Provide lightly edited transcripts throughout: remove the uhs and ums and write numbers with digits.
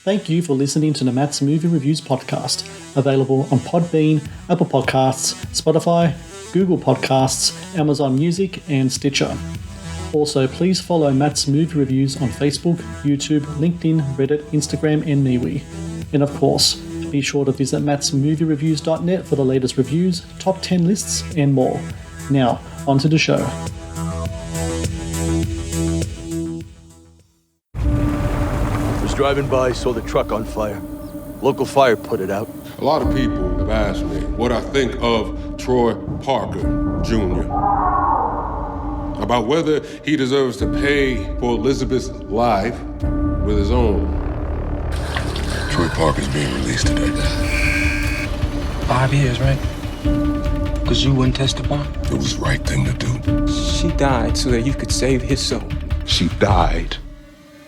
Thank you for listening to the Matt's Movie Reviews podcast, available on Podbean, Apple Podcasts, Spotify, Google Podcasts, Amazon Music, and Stitcher. Also, please follow Matt's Movie Reviews on Facebook, YouTube, LinkedIn, Reddit, Instagram, and MeWe. And of course, be sure to visit mattsmoviereviews.net for the latest reviews, top 10 lists, and more. Now, on to the show. Was driving by, saw the truck on fire. Local fire put it out. A lot of people have asked me what I think of Troy Parker Jr. About whether he deserves to pay for Elizabeth's life with his own. Troy Parker's being released today. 5 years, right? Because you wouldn't testify? It was the right thing to do. She died so that you could save his soul. She died.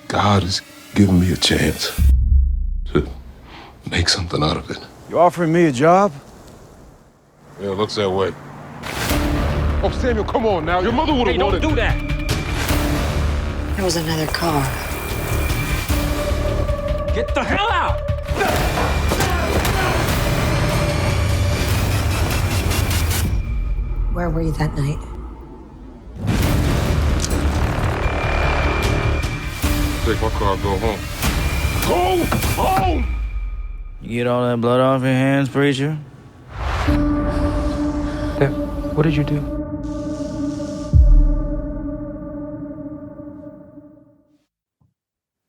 God has given me a chance to make something out of it. You offering me a job? Yeah, it looks that way. Oh, Samuel, come on now. Your mother would have wanted... Don't do that! There was another car. Get the hell out! Where were you that night? Take my car, go home. Go home! You get all that blood off your hands, preacher? What did you do?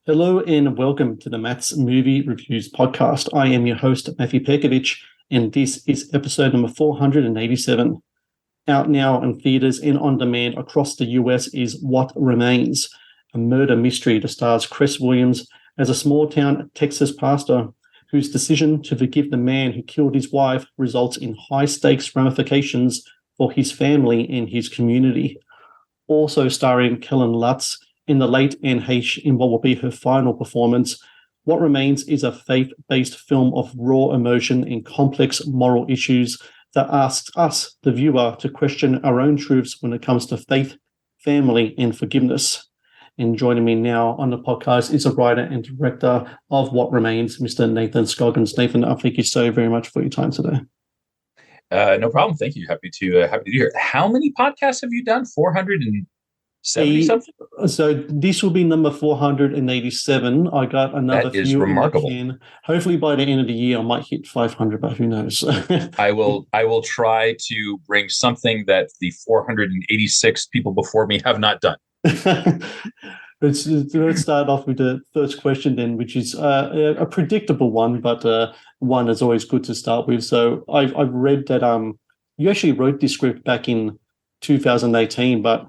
Hello and welcome to the Matt's Movie Reviews podcast. I am your host, Matthew Pejkovic, and this is episode number 487. Out now in theaters and on demand across the US is What Remains, a murder mystery that stars Cress Williams as a small-town Texas pastor whose decision to forgive the man who killed his wife results in high-stakes ramifications for his family and his community. Also starring Kellan Lutz in the late NH in what will be her final performance, What Remains is a faith-based film of raw emotion and complex moral issues that asks us, the viewer, to question our own truths when it comes to faith, family, and forgiveness. And joining me now on the podcast is a writer and director of What Remains, Mr. Nathan Scoggins. Nathan, I thank you so very much for your time today. No problem. Thank you. Happy to be here. How many podcasts have you done? 470 something? So this will be number 487. I got another that is few remarkable. in the can. Hopefully by the end of the year I might hit 500, but who knows? I will try to bring something that the 486 people before me have not done. Let's start off with the first question then, which is a predictable one, but one that's always good to start with. So I've read that you actually wrote this script back in 2018, but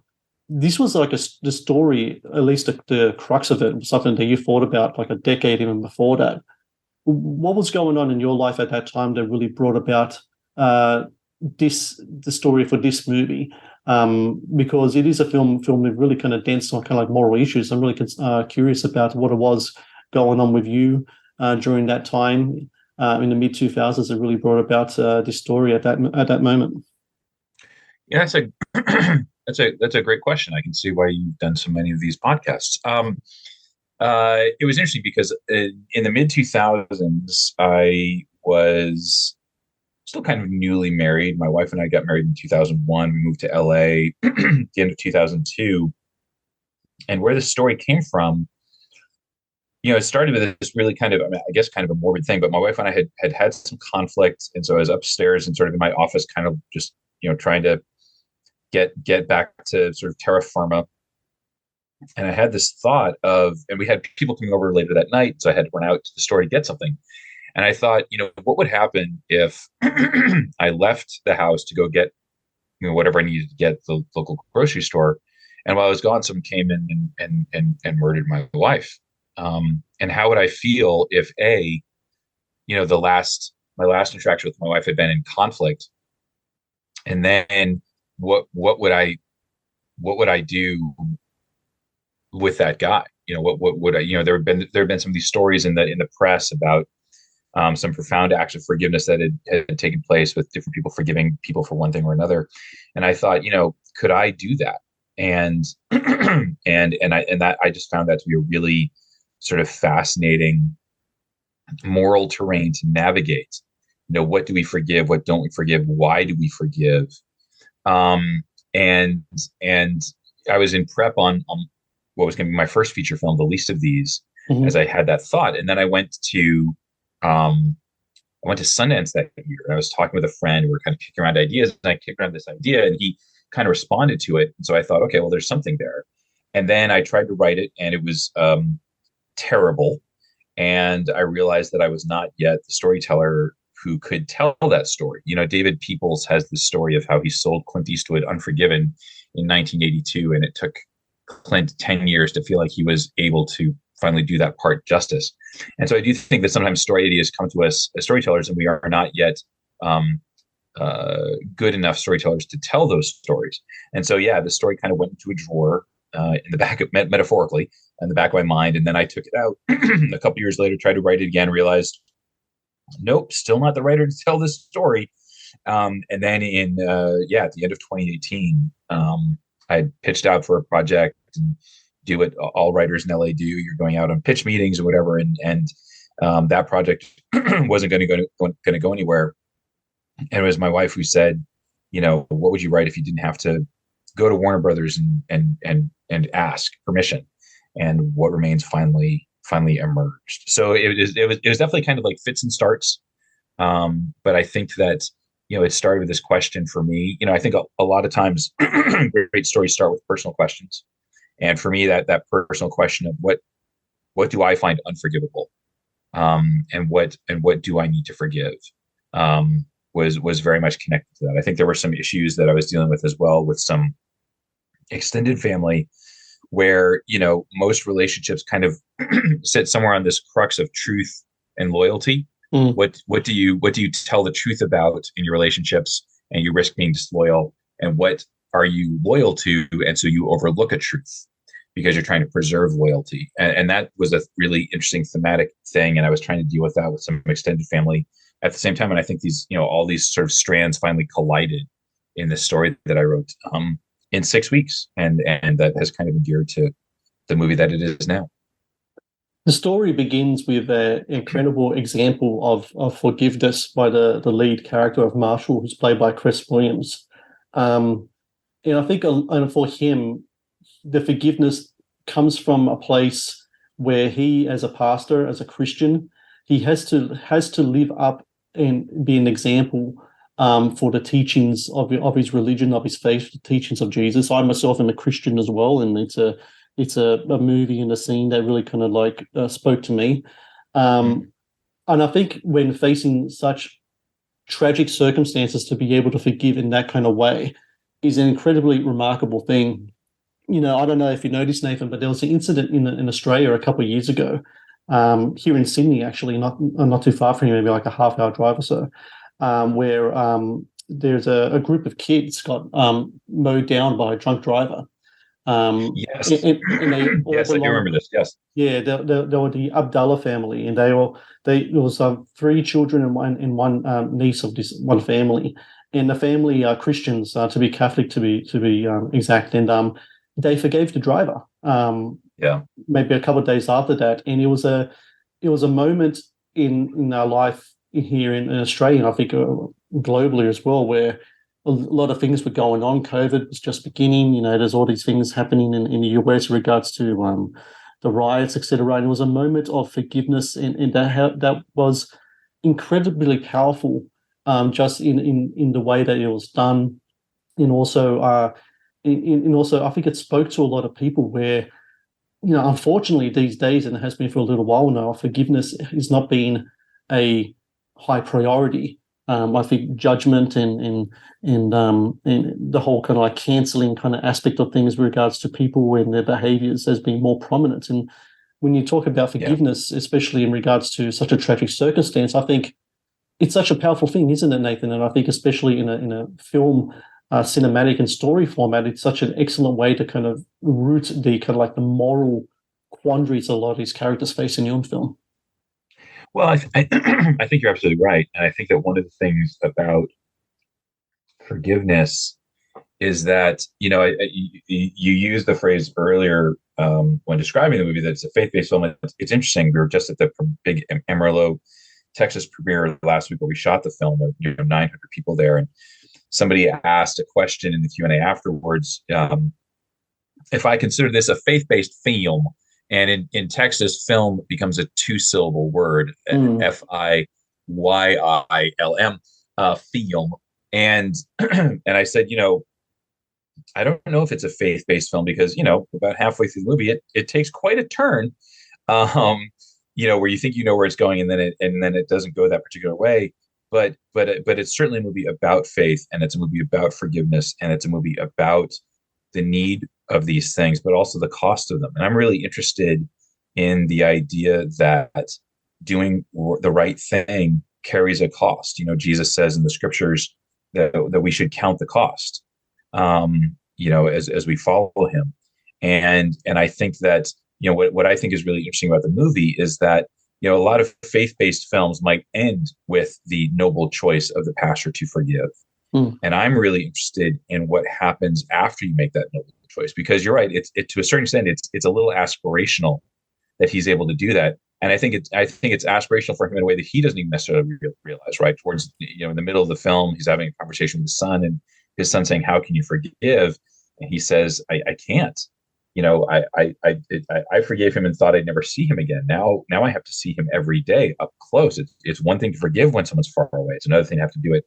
this was like the story, at least the crux of it, was something that you thought about like a decade even before that. What was going on in your life at that time that really brought about the story for this movie? Because it is a film with really kind of dense, kind of like moral issues. I'm really curious about what it was going on with you during that time in the mid 2000s that really brought about this story at that moment. Yeah, that's a great question. I can see why you've done so many of these podcasts. It was interesting because in the mid 2000s, I was still kind of newly married. My wife and I got married in 2001. We moved to LA at the end of 2002. And where the story came from, it started with this really kind of, I guess kind of a morbid thing, but my wife and I had some conflict. And so I was upstairs and sort of in my office, kind of just, trying to get back to sort of terra firma. And I had this thought of, and we had people coming over later that night. So I had to run out to the store to get something. And I thought, what would happen if I left the house to go get, whatever I needed to get at the local grocery store. And while I was gone, someone came in and murdered my wife. And how would I feel if my last interaction with my wife had been in conflict, and then what would I do with that guy? What would I? There have been some of these stories in the press about some profound acts of forgiveness that had taken place with different people forgiving people for one thing or another. And I thought, could I do that? And I just found that to be a really sort of fascinating moral terrain to navigate. What do we forgive? What don't we forgive? Why do we forgive? And I was in prep on what was going to be my first feature film, The Least of These, as I had that thought. And then I went to Sundance that year. And I was talking with a friend. We were kind of kicking around ideas, and I kicked around this idea, and he kind of responded to it. And so I thought, okay, well, there's something there. And then I tried to write it, and it was terrible. And I realized that I was not yet the storyteller who could tell that story. David Peoples has this story of how he sold Clint Eastwood Unforgiven in 1982, and it took Clint 10 years to feel like he was able to finally do that part justice. And so I do think that sometimes story ideas come to us as storytellers, and we are not yet good enough storytellers to tell those stories. And so, the story kind of went into a drawer in the back of, metaphorically, in the back of my mind. And then I took it out a couple years later, tried to write it again, realized, nope, still not the writer to tell this story. And then at the end of 2018, I pitched out for a project and do what all writers in LA do. You're going out on pitch meetings or whatever. And that project wasn't going to go anywhere. And it was my wife who said, what would you write if you didn't have to go to Warner Brothers and ask permission? And What Remains finally emerged. So it was definitely kind of like fits and starts. But I think that, it started with this question for me. I think a lot of times great stories start with personal questions. And for me, that personal question of what do I find unforgivable? And what do I need to forgive? Was very much connected to that. I think there were some issues that I was dealing with as well with some extended family where, most relationships kind of sit somewhere on this crux of truth and loyalty. What do you tell the truth about in your relationships, and you risk being disloyal? And what are you loyal to? And so you overlook a truth because you're trying to preserve loyalty. And that was a really interesting thematic thing. And I was trying to deal with that with some extended family at the same time. And I think these, all these sort of strands finally collided in this story that I wrote in 6 weeks. And that has kind of endeared to the movie that it is now. The story begins with an incredible example of forgiveness by the lead character of Marshall, who's played by Cress Williams. And I think for him, the forgiveness comes from a place where he, as a pastor, as a Christian, he has to live up and be an example for the teachings of his religion, of his faith, the teachings of Jesus. I myself am a Christian as well, and it's a movie and a scene that really kind of spoke to me. And I think when facing such tragic circumstances, to be able to forgive in that kind of way is an incredibly remarkable thing. I don't know if you noticed, Nathan, but there was an incident in Australia a couple of years ago, here in Sydney, actually, not too far from here, maybe like a half-hour drive or so, where there's a group of kids got mowed down by a drunk driver. Yes. Yes, I do remember this. Yes. Yeah, they were the Abdallah family, and there was 3 children and one niece of this one family, and the family are Christians, to be Catholic, to be exact, and they forgave the driver. Maybe a couple of days after that, and it was a moment in our life here in Australia, and I think globally as well, where a lot of things were going on. COVID was just beginning. There's all these things happening in the US in regards to the riots, etc. And it was a moment of forgiveness, and that was incredibly powerful, just in the way that it was done, and also I think it spoke to a lot of people where, unfortunately these days, and it has been for a little while now, forgiveness has not been a high priority. I think judgment and the whole kind of like canceling kind of aspect of things with regards to people and their behaviors has been more prominent. And when you talk about forgiveness, especially in regards to such a tragic circumstance, I think it's such a powerful thing, isn't it, Nathan? And I think especially in a film, cinematic and story format, it's such an excellent way to kind of root the kind of like the moral quandaries a lot of these characters face in your own film. Well, I think you're absolutely right. And I think that one of the things about forgiveness is that you used the phrase earlier when describing the movie that it's a faith-based film. It's interesting. We were just at the big Amarillo, Texas premiere last week where we shot the film. There were 900 people there, and somebody asked a question in the Q&A afterwards. If I consider this a faith-based film, and in Texas, film becomes a 2-syllable word, Fiyylm, film. And and I said, I don't know if it's a faith-based film because, about halfway through the movie, it takes quite a turn, where you think you know where it's going, and then it doesn't go that particular way. But it's certainly a movie about faith, and it's a movie about forgiveness, and it's a movie about the need of these things, but also the cost of them. And I'm really interested in the idea that doing the right thing carries a cost. Jesus says in the scriptures that we should count the cost, as we follow him. And I think that, what I think is really interesting about the movie is that, a lot of faith-based films might end with the noble choice of the pastor to forgive. And I'm really interested in what happens after you make that noble choice, because you're right. It's to a certain extent, it's a little aspirational that he's able to do that. And I think it's aspirational for him in a way that he doesn't even necessarily realize, right? Towards, in the middle of the film, he's having a conversation with his son, and his son saying, "How can you forgive?" And he says, I can't. I forgave him and thought I'd never see him again. Now I have to see him every day up close. It's one thing to forgive when someone's far away. It's another thing to have to do it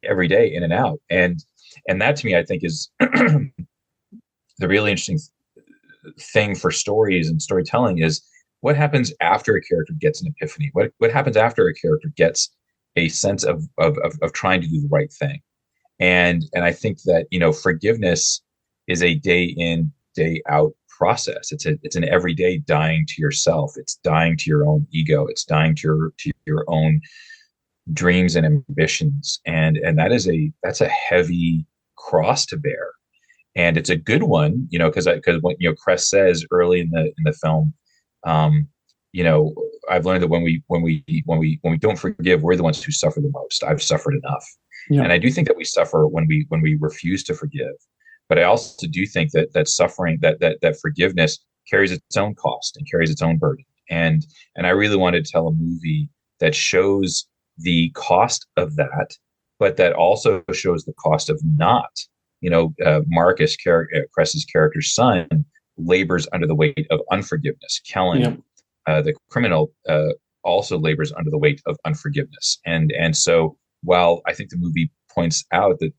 every day, in and out. And that, to me, I think is the really interesting thing for stories and storytelling is what happens after a character gets an epiphany. What happens after a character gets a sense of trying to do the right thing. And I think that, forgiveness is a day in, day out process. It's an everyday dying to yourself. It's dying to your own ego. It's dying to your own dreams and ambitions. And that's a heavy cross to bear. And it's a good one, because when Cress says early in the film, I've learned that when we don't forgive, we're the ones who suffer the most. I've suffered enough. Yeah. And I do think that we suffer when we refuse to forgive. But I also do think that suffering, that forgiveness carries its own cost and carries its own burden. And I really wanted to tell a movie that shows the cost of that, but that also shows the cost of not. Marcus, Cress's character's son, labors under the weight of unforgiveness. Kellan, the criminal, also labors under the weight of unforgiveness. And so while I think the movie points out that,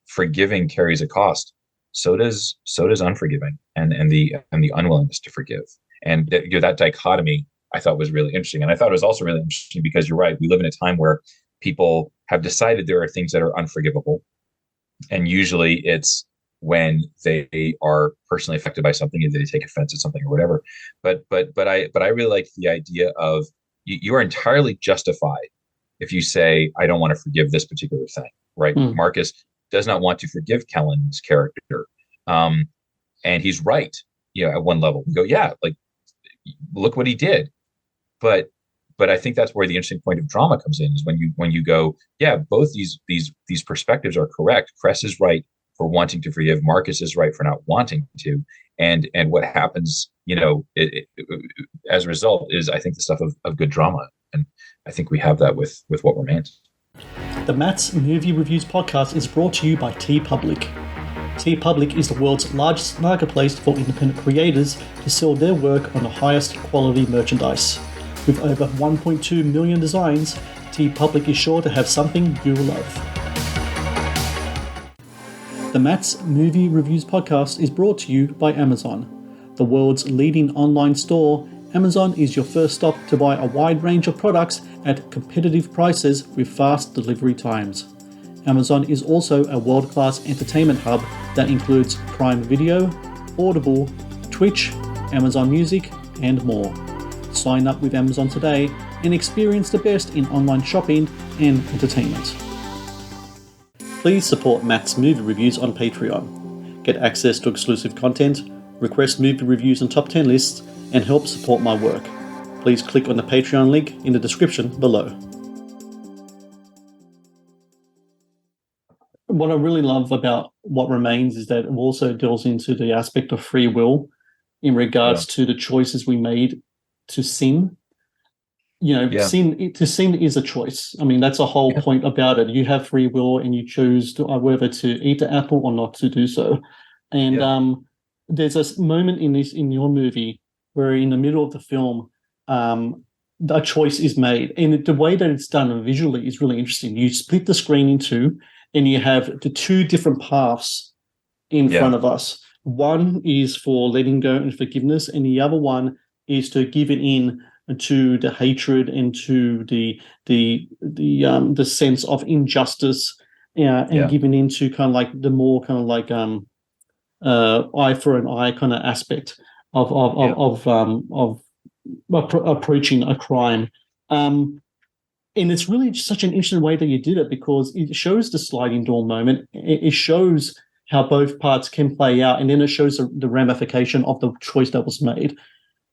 forgiving carries a cost, so does unforgiving and the unwillingness to forgive. And that dichotomy I thought was really interesting. And I thought it was also really interesting because you're right. We live in a time where people have decided there are things that are unforgivable. And usually it's when they are personally affected by something, and they take offense at something or whatever. But I really like the idea of you are entirely justified if you say, I don't want to forgive this particular thing, right? Marcus does not want to forgive Kellan's character. And he's right, at one level. We go, look what he did. But I think that's where the interesting point of drama comes in, is when you go, both these perspectives are correct. Cress is right for wanting to forgive. Marcus is right for not wanting to. And what happens, as a result is, I think, the stuff of good drama. And I think we have that with What Remains. The Matt's Movie Reviews podcast is brought to you by TeePublic. TeePublic is the world's largest marketplace for independent creators to sell their work on the highest quality merchandise. With over 1.2 million designs, TeePublic is sure to have something you'll love. The Matt's Movie Reviews podcast is brought to you by Amazon. The world's leading online store, Amazon is your first stop to buy a wide range of products at competitive prices with fast delivery times. Amazon is also a world-class entertainment hub that includes Prime Video, Audible, Twitch, Amazon Music, and more. Sign up with Amazon today and experience the best in online shopping and entertainment. Please support Matt's Movie Reviews on Patreon. Get access to exclusive content, request movie reviews and top 10 lists, and help support my work. Please click on the Patreon link in the description below. what I really love about What Remains is that it also delves into the aspect of free will in regards to the choices we made to sin. Sin is a choice. I mean, that's a whole point about it. You have free will and you choose whether to eat the apple or not to do so. And there's a moment in your movie where in the middle of the film, a choice is made. And the way that it's done visually is really interesting. You split the screen in two and you have the two different paths in front of us. One is for letting go and forgiveness, and the other one is to give it in to the hatred and to the sense of injustice, and giving into kind of like the more kind of like eye for an eye kind of aspect of approaching a crime. And it's really just such an interesting way that you did it, because it shows the sliding door moment. It shows how both parts can play out, and then it shows the ramification of the choice that was made.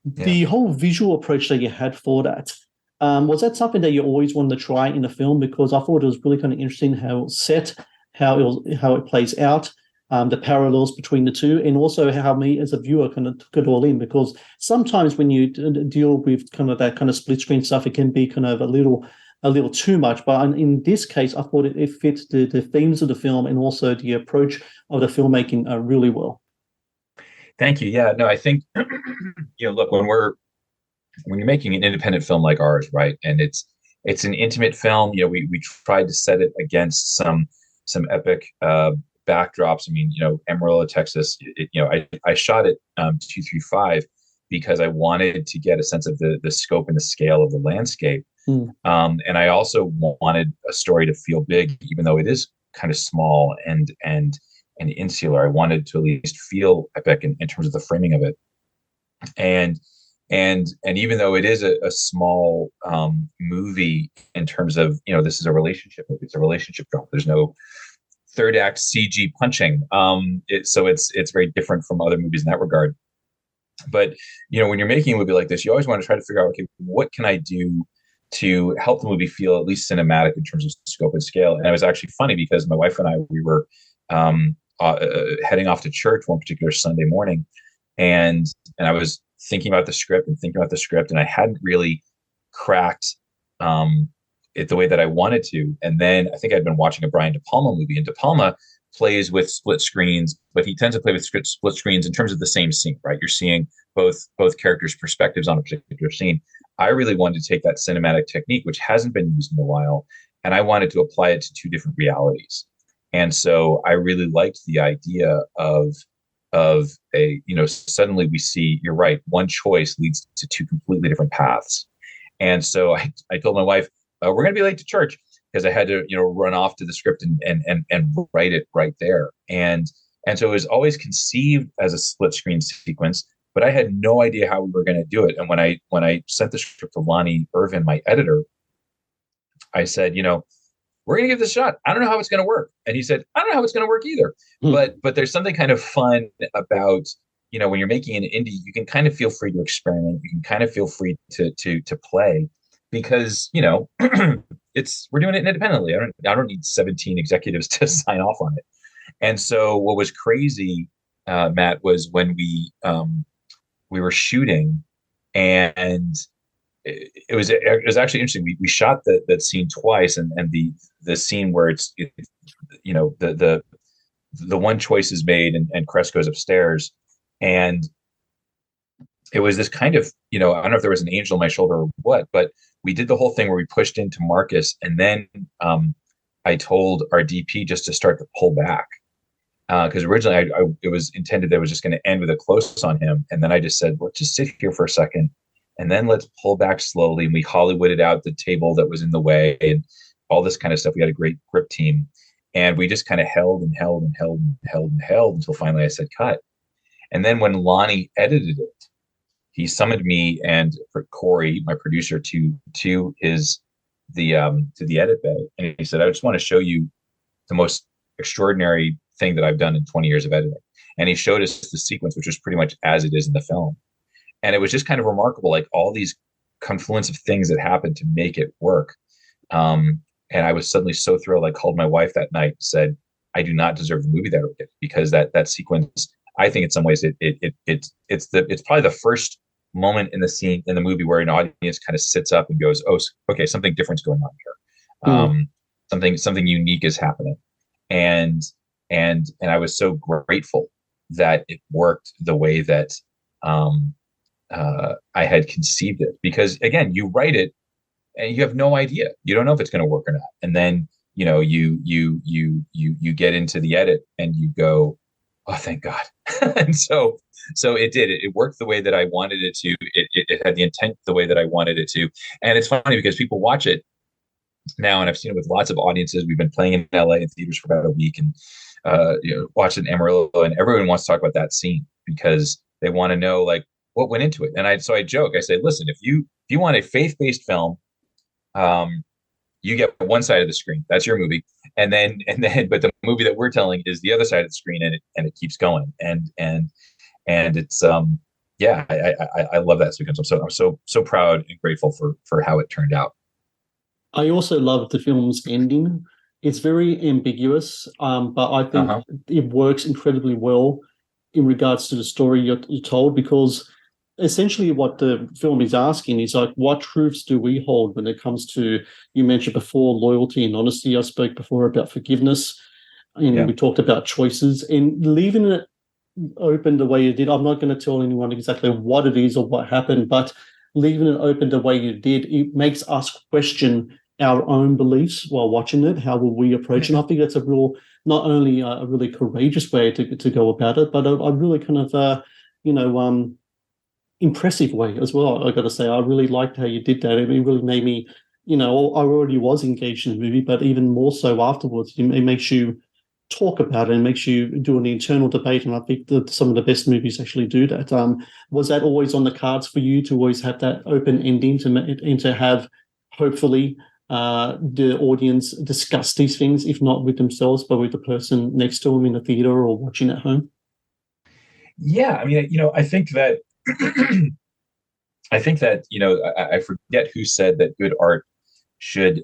The whole visual approach that you had for that, was that something that you always wanted to try in the film? Because I thought it was really kind of interesting how it's set, how it plays out, the parallels between the two, and also how me as a viewer kind of took it all in. Because sometimes when you deal with kind of that kind of split screen stuff, it can be kind of a little too much. But in this case, I thought it fit the themes of the film and also the approach of the filmmaking really well. Thank you. Yeah, no, I think, look, when you're making an independent film like ours, right, and it's an intimate film, we tried to set it against some epic backdrops. I mean, Amarillo, Texas, I shot it 235 because I wanted to get a sense of the scope and the scale of the landscape. And I also wanted a story to feel big, even though it is kind of small and insular. I wanted to at least feel epic in terms of the framing of it. And even though it is a small movie in terms of, this is a relationship movie, it's a relationship drama. There's no third act CG punching. So it's very different from other movies in that regard. But, when you're making a movie like this, you always want to try to figure out, okay, what can I do to help the movie feel at least cinematic in terms of scope and scale? And it was actually funny because my wife and I, we were heading off to church one particular Sunday morning, and I was thinking about the script, and I hadn't really cracked it the way that I wanted to. And then I think I'd been watching a Brian De Palma movie, and De Palma plays with split screens, but he tends to play with split screens in terms of the same scene, right? You're seeing both characters' perspectives on a particular scene. I really wanted to take that cinematic technique, which hasn't been used in a while, and I wanted to apply it to two different realities. And so I really liked the idea of a, suddenly we see, you're right, one choice leads to two completely different paths. And so I told my wife, we're going to be late to church, because I had to, run off to the script and write it right there. And so it was always conceived as a split screen sequence, but I had no idea how we were going to do it. And when I sent the script to Lonnie Irvin, my editor, I said, we're going to give this a shot. I don't know how it's going to work. And he said, I don't know how it's going to work either. But there's something kind of fun about, when you're making an indie, you can kind of feel free to experiment. You can kind of feel free to play, because, we're doing it independently. I don't need 17 executives to sign off on it. And so what was crazy, Matt, was when we were shooting, and it was actually interesting. We shot that scene twice, and the scene where it's the one choice is made, and Cress goes upstairs, and it was this kind of, I don't know if there was an angel on my shoulder or what, but we did the whole thing where we pushed into Marcus, and then I told our DP just to start to pull back, because originally it was intended that it was just going to end with a close on him, and then I just said, well, just sit here for a second, and then let's pull back slowly. And we Hollywooded out the table that was in the way and all this kind of stuff. We had a great grip team, and we just kind of held until finally I said cut. And then when Lonnie edited it, he summoned me and Corey, my producer, to the edit bay, and he said, I just want to show you the most extraordinary thing that I've done in 20 years of editing. And he showed us the sequence, which was pretty much as it is in the film. And it was just kind of remarkable, like all these confluence of things that happened to make it work. And I was suddenly so thrilled. I called my wife that night and said, I do not deserve the movie that I would get, because that sequence, I think in some ways it's probably the first moment in the movie where an audience kind of sits up and goes, oh, okay, something different's going on here. Something unique is happening. And I was so grateful that it worked the way that I had conceived it, because again, you write it and you have no idea. You don't know if it's going to work or not. And then, you get into the edit and you go, oh, thank God. And so it did. It worked the way that I wanted it to. It had the intent the way that I wanted it to. And it's funny because people watch it now, and I've seen it with lots of audiences. We've been playing in LA in theaters for about a week, and watched it in Amarillo, and everyone wants to talk about that scene because they want to know like what went into it. And I joke, I say, listen, if you want a faith-based film, you get one side of the screen. That's your movie. And then, but the movie that we're telling is the other side of the screen, and it keeps going. And it's, I love that sequence. I'm so proud and grateful for how it turned out. I also love the film's ending. It's very ambiguous, but I think it works incredibly well in regards to the story you're told, because essentially what the film is asking is like, what truths do we hold when it comes to, you mentioned before, loyalty and honesty. I spoke before about forgiveness, and we talked about choices, and leaving it open the way you did. I'm not going to tell anyone exactly what it is or what happened, but leaving it open the way you did, it makes us question our own beliefs while watching it. How will we approach it? And I think that's not only a really courageous way to go about it, but a really kind of, impressive way as well. I got to say, I really liked how you did that. It really made me, I already was engaged in the movie, but even more so afterwards. It makes you talk about it and makes you do an internal debate. And I think that some of the best movies actually do that. Was that always on the cards for you, to always have that open ending and to have, hopefully, the audience discuss these things, if not with themselves, but with the person next to them in the theater or watching at home? Yeah, I mean, I think that I forget who said that good art should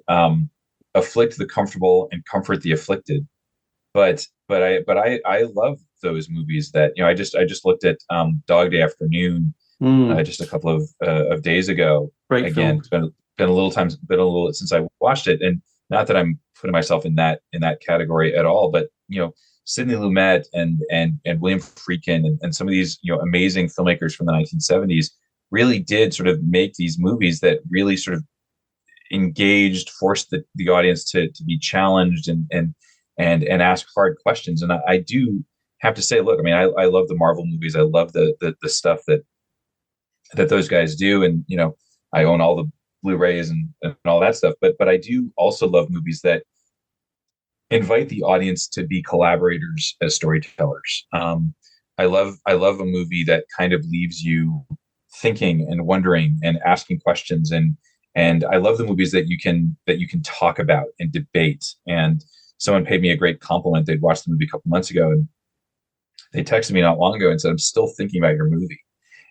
afflict the comfortable and comfort the afflicted. But I love those movies that, I just looked at Dog Day Afternoon just a couple of days ago. Great Again, film. It's been a little since I watched it, and not that I'm putting myself in that category at all, but Sidney Lumet and William Friedkin and some of these amazing filmmakers from the 1970s really did sort of make these movies that really sort of engaged, forced the audience to be challenged and ask hard questions. And I do have to say, look, I mean, I love the Marvel movies. I love the stuff that those guys do, and I own all the Blu-rays and all that stuff. But I do also love movies that invite the audience to be collaborators as storytellers. I love a movie that kind of leaves you thinking and wondering and asking questions, and I love the movies that you can talk about and debate. And someone paid me a great compliment. They'd watched the movie a couple months ago, and they texted me not long ago and said, "I'm still thinking about your movie."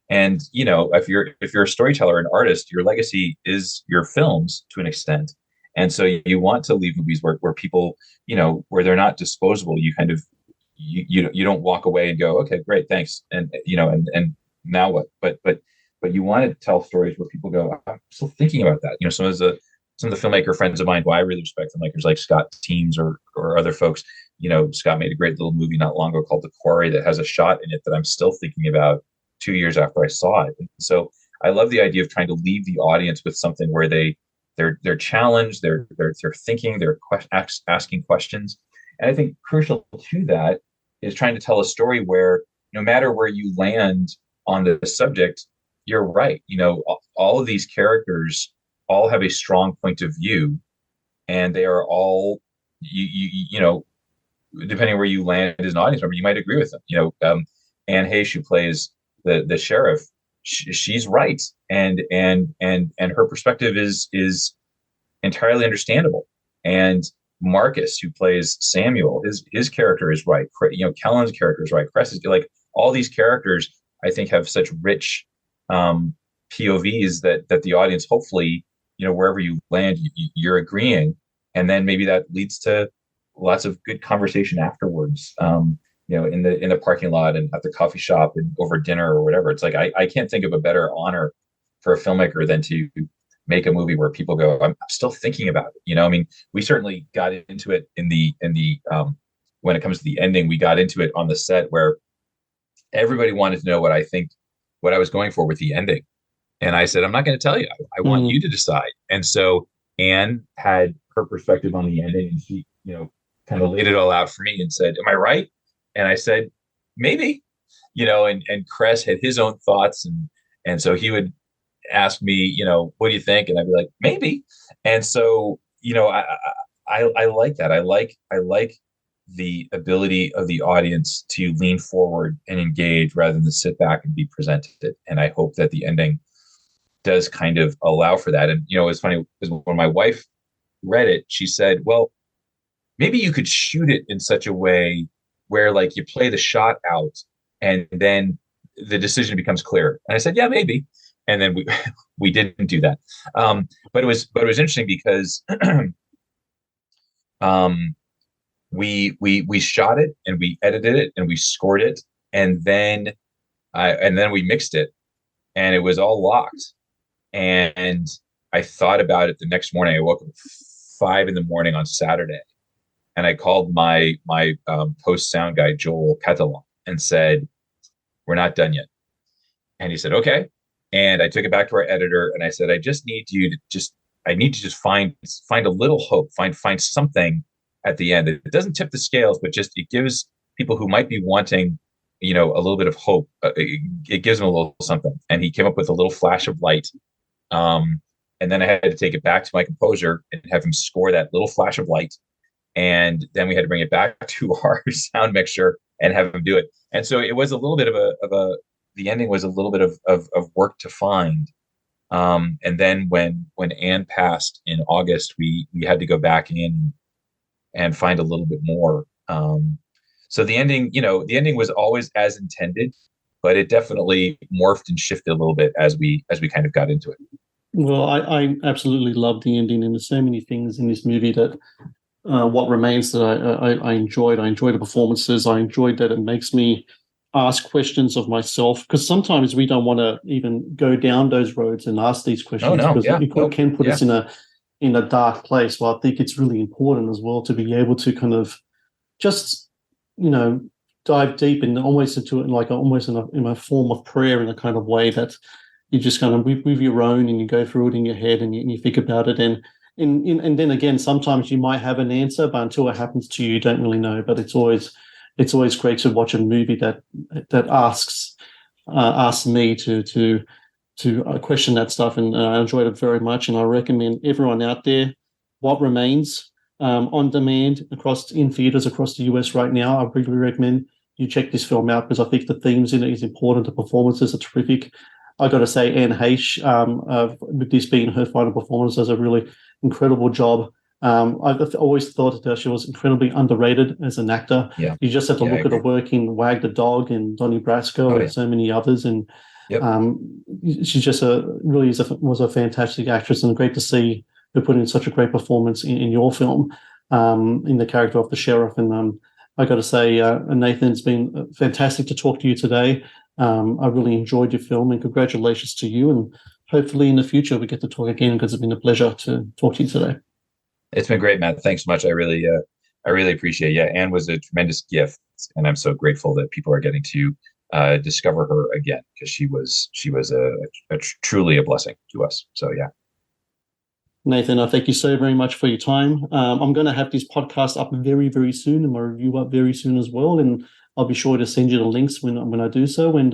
And if you're a storyteller, an artist, your legacy is your films to an extent. And so you want to leave movies where people, where they're not disposable. You kind of, you don't walk away and go, okay, great, thanks. And and now what? But you want to tell stories where people go, I'm still thinking about that. Some of the filmmaker friends of mine who I really respect, filmmakers like Scott Teems or other folks. Scott made a great little movie not long ago called The Quarry that has a shot in it that I'm still thinking about 2 years after I saw it. And so I love the idea of trying to leave the audience with something where they're challenged, they're thinking, they're asking questions. And I think crucial to that is trying to tell a story where no matter where you land on the subject, you're right. All of these characters all have a strong point of view, and they are all, depending where you land as an audience member, you might agree with them. Anne Heche, who plays the sheriff, she's right, and her perspective is entirely understandable. And Marcus, who plays Samuel, his character is right. Kellan's character is right. Cress is like, all these characters, I think, have such rich POVs that the audience, hopefully, wherever you land, you're agreeing, and then maybe that leads to lots of good conversation afterwards. In the parking lot and at the coffee shop and over dinner or whatever. It's like I can't think of a better honor for a filmmaker than to make a movie where people go, I'm still thinking about it. I mean, we certainly got into it in the when it comes to the ending, we got into it on the set where everybody wanted to know what I was going for with the ending. And I said, I'm not going to tell you. I want you to decide. And so Anne had her perspective on the ending, and she, kind of laid it all out for me and said, am I right? And I said, maybe, and Cress had his own thoughts. And so he would ask me, what do you think? And I'd be like, maybe. And so, I like that. I like the ability of the audience to lean forward and engage rather than sit back and be presented. And I hope that the ending does kind of allow for that. And, it's funny because when my wife read it, she said, well, maybe you could shoot it in such a way where like you play the shot out and then the decision becomes clear. And I said, yeah, maybe. And then we didn't do that. But it was interesting because we shot it and we edited it and we scored it. And then we mixed it and it was all locked. And I thought about it the next morning. I woke up at 5 a.m. on Saturday, and I called my post sound guy, Joel Catalan, and said, we're not done yet. And he said, okay. And I took it back to our editor and I said, I need to just find a little hope, find something at the end. It doesn't tip the scales, but just it gives people who might be wanting, a little bit of hope. It gives them a little something. And he came up with a little flash of light. And then I had to take it back to my composer and have him score that little flash of light. And then we had to bring it back to our sound mixer and have him do it. And so it was a little bit of the ending was a little bit of work to find. And then when Anne passed in August, we had to go back in and find a little bit more. So the ending was always as intended, but it definitely morphed and shifted a little bit as we kind of got into it. Well, I absolutely love the ending, and there's so many things in this movie that what remains that I enjoyed. I enjoyed the performances. I enjoyed that it makes me ask questions of myself, because sometimes we don't want to even go down those roads and ask these questions because it can put us in a dark place. Well, I think it's really important as well to be able to kind of just, dive deep and almost into it like almost in a form of prayer, in a kind of way that you just kind of with your own and you go through it in your head and you think about it. And then again, sometimes you might have an answer, but until it happens to you, you don't really know. But it's always great to watch a movie that asks me to question that stuff, and I enjoyed it very much. And I recommend everyone out there, What Remains, on demand in theaters across the US right now. I really recommend you check this film out because I think the themes in it is important. The performances are terrific. I got to say, Anne Heche, with this being her final performance, does a really incredible job. I've always thought that she was incredibly underrated as an actor. Yeah. You just have to look at her work in Wag the Dog and Donnie Brasco and so many others. And she just was a fantastic actress, and great to see her put in such a great performance in your film, in the character of the sheriff. And I got to say, Nathan, it's been fantastic to talk to you today. I really enjoyed your film, and congratulations to you. And hopefully in the future we get to talk again, because it's been a pleasure to talk to you today. It's been great, Matt. Thanks so much. I really appreciate it. Yeah, Anne was a tremendous gift, and I'm so grateful that people are getting to discover her again, because she was truly a blessing to us. So yeah. Nathan, I thank you so very much for your time. I'm going to have this podcast up very, very soon, and my review up very soon as well. And I'll be sure to send you the links when I do so. And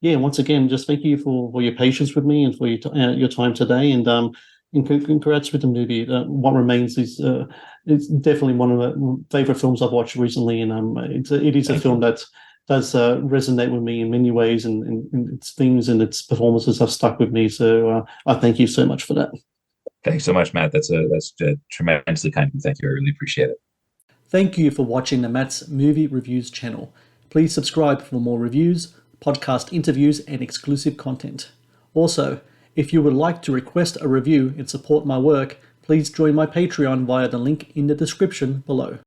once again, just thank you for your patience with me and for your time today. And congrats with the movie. What Remains is definitely one of the favorite films I've watched recently, and it is a film that does resonate with me in many ways, and its themes and its performances have stuck with me. So I thank you so much for that. Thanks so much, Matt. That's tremendously kind of you. Thank you. I really appreciate it. Thank you for watching the Matt's Movie Reviews channel. Please subscribe for more reviews, podcast interviews, and exclusive content. Also, if you would like to request a review and support my work, please join my Patreon via the link in the description below.